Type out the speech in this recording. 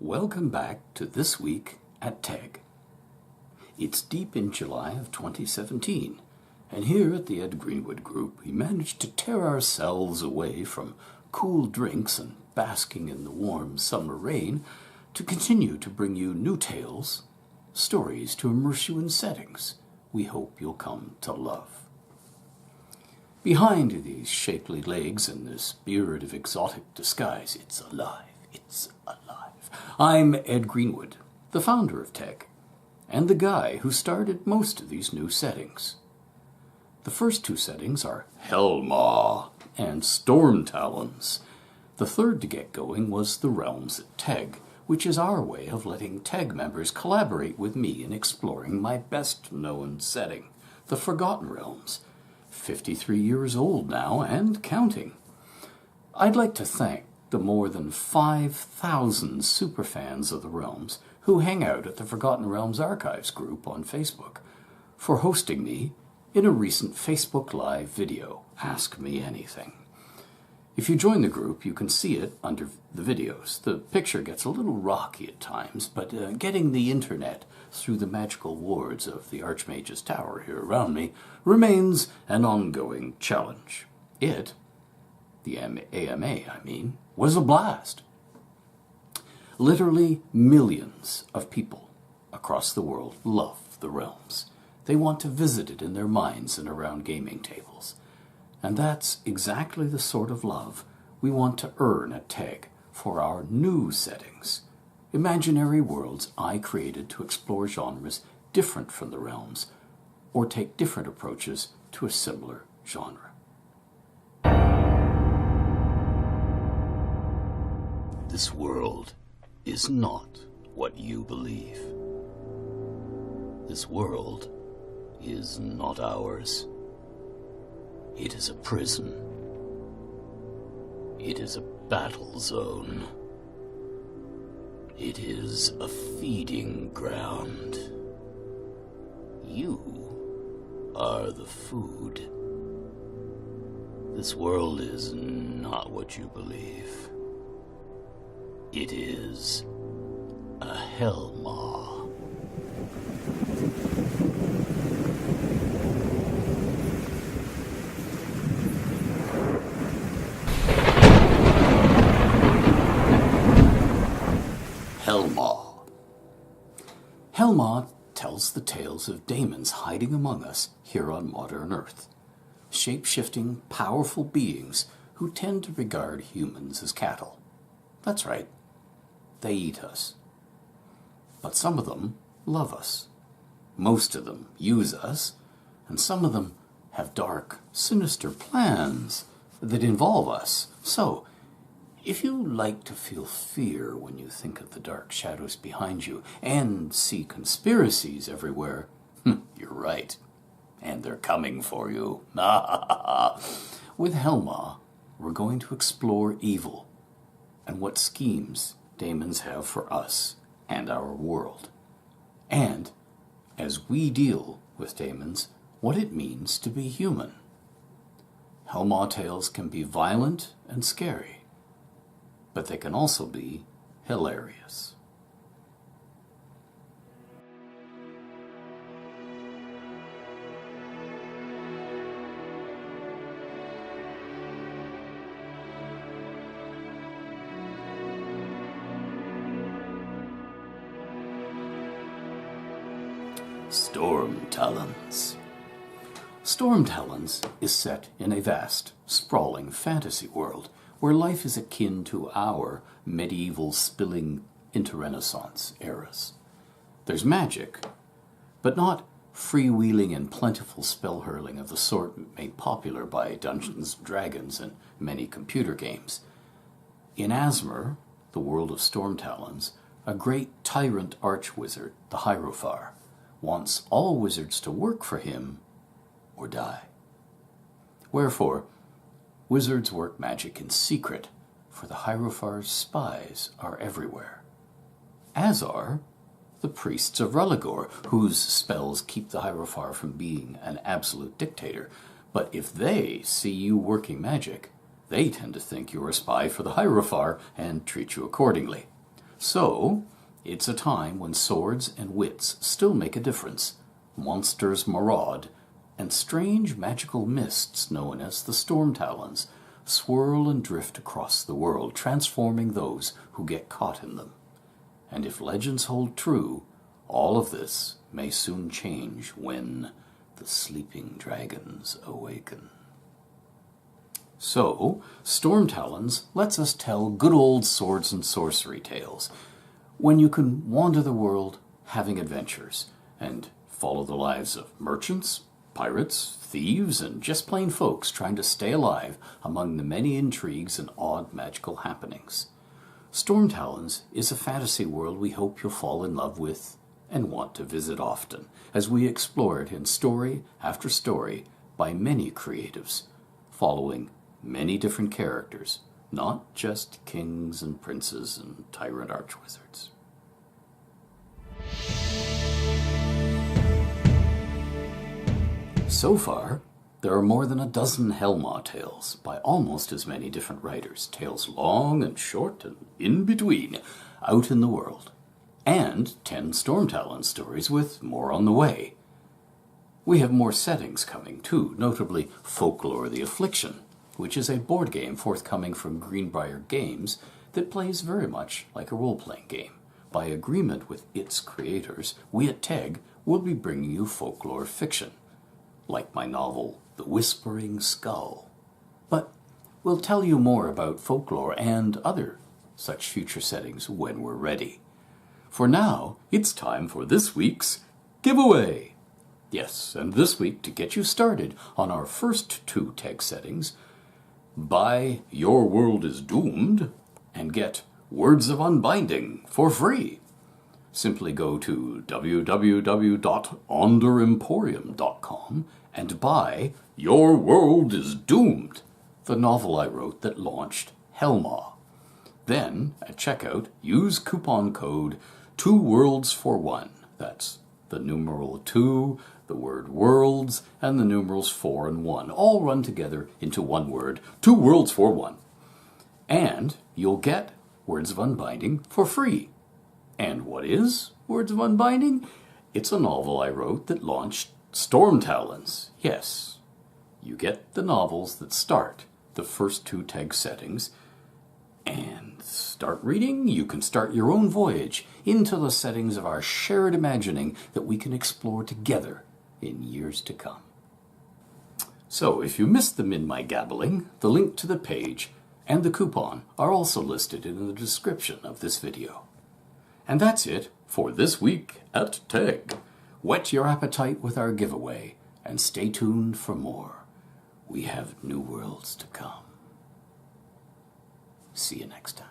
Welcome back to This Week at TEGG. It's deep in July of 2017, and here at the Greenwood group, we managed to tear ourselves away from cool drinks and basking in the warm summer rain to continue to bring you new tales, stories to immerse you in settings we hope you'll come to love. Behind these shapely legs and this beard of exotic disguise, it's alive, it's alive. I'm Ed Greenwood, the founder of TEGG, and the guy who started most of these new settings. The first two settings are Hellmaw and Stormtalons. The third to get going was the Realms at TEGG, which is our way of letting TEGG members collaborate with me in exploring my best-known setting, the Forgotten Realms, 53 years old now and counting. I'd like to thank the more than 5,000 superfans of the Realms who hang out at the Forgotten Realms Archives group on Facebook for hosting me in a recent Facebook Live video, Ask Me Anything. If you join the group, you can see it under the videos. The picture gets a little rocky at times, but getting the internet through the magical wards of the Archmage's Tower here around me remains an ongoing challenge. The AMA, I mean, was a blast. Literally millions of people across the world love the Realms. They want to visit it in their minds and around gaming tables. And that's exactly the sort of love we want to earn at TEGG for our new settings. Imaginary worlds I created to explore genres different from the Realms, or take different approaches to a similar genre. This world is not what you believe. This world is not ours. It is a prison. It is a battle zone. It is a feeding ground. You are the food. This world is not what you believe. It is a Hellmaw. Hellmaw. Hellmaw tells the tales of daemons hiding among us here on modern Earth. Shape-shifting, powerful beings who tend to regard humans as cattle. That's right. They eat us. But some of them love us. Most of them use us, and some of them have dark, sinister plans that involve us. So, if you like to feel fear when you think of the dark shadows behind you and see conspiracies everywhere, you're right. And they're coming for you. With Hellmaw, we're going to explore evil and what schemes daemons have for us and our world. And, as we deal with daemons, what it means to be human. Hellmaw tales can be violent and scary, but they can also be hilarious. Stormtalons. Stormtalons is set in a vast, sprawling fantasy world where life is akin to our medieval spilling into Renaissance eras. There's magic, but not freewheeling and plentiful spell-hurling of the sort made popular by Dungeons & Dragons and many computer games. In Asmer, the world of Stormtalons, a great tyrant archwizard, the Hierophar, wants all wizards to work for him or die. Wherefore, wizards work magic in secret, for the Hierophar's spies are everywhere, as are the priests of Religor, whose spells keep the Hierophar from being an absolute dictator. But if they see you working magic, they tend to think you're a spy for the Hierophar and treat you accordingly. So, it's a time when swords and wits still make a difference. Monsters maraud, and strange magical mists known as the Stormtalons swirl and drift across the world, transforming those who get caught in them. And if legends hold true, all of this may soon change when the sleeping dragons awaken. So, Stormtalons lets us tell good old swords and sorcery tales, when you can wander the world having adventures, and follow the lives of merchants, pirates, thieves, and just plain folks trying to stay alive among the many intrigues and odd magical happenings. Stormtalons is a fantasy world we hope you'll fall in love with and want to visit often, as we explore it in story after story by many creatives, following many different characters, not just kings and princes and tyrant archwizards. So far, there are more than a dozen Hellmaw tales by almost as many different writers, tales long and short and in between, out in the world, and 10 Stormtalon stories with more on the way. We have more settings coming too, notably Folklore the Affliction, which is a board game forthcoming from Greenbrier Games that plays very much like a role-playing game. By agreement with its creators, we at TEGG will be bringing you folklore fiction, like my novel, The Whispering Skull. But we'll tell you more about folklore and other such future settings when we're ready. For now, it's time for this week's giveaway. Yes, and this week, to get you started on our first 2 TEGG settings, buy Your World is Doomed and get Words of Unbinding for free. Simply go to www.onderemporium.com and buy Your World is Doomed, the novel I wrote that launched Hellmaw. Then, at checkout, use coupon code 2worlds41. That's the numeral 2, the word worlds, and the numerals 4 and 1, all run together into one word, 2worlds41. And you'll get Words of Unbinding for free. And what is Words of Unbinding? It's a novel I wrote that launched Stormtalons. Yes, you get the novels that start the first 2 TEGG settings, and start reading. You can start your own voyage into the settings of our shared imagining that we can explore together in years to come. So, if you missed them in my gabbling, the link to the page and the coupon are also listed in the description of this video. And that's it for this week at TEGG. Whet your appetite with our giveaway, and stay tuned for more. We have new worlds to come. See you next time.